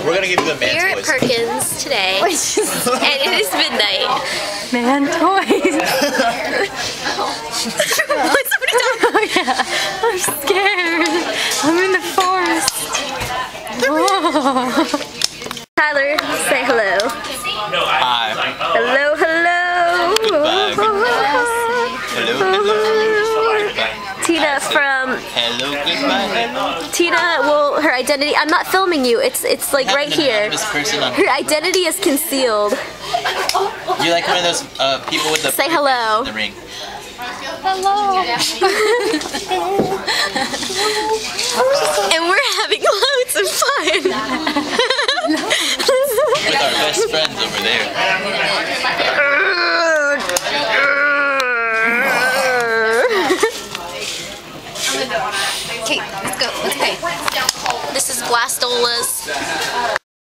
We're gonna give you the man We're at toys. Perkins today, and it is midnight. Man toys. What's somebody talking? Oh yeah, I'm scared. I'm in the forest. Whoa. Tyler, say hello. Hi. Hello, hello. Goodbye. Hello, hello. Tina from Hello, goodbye. Hello. Tina. Well, her identity. I'm not filming you. It's like Have right an here. anonymous person on. Her identity is concealed. You're like one of those people with the Say hello. in the ring. And we're having loads of fun. With our best friends over there.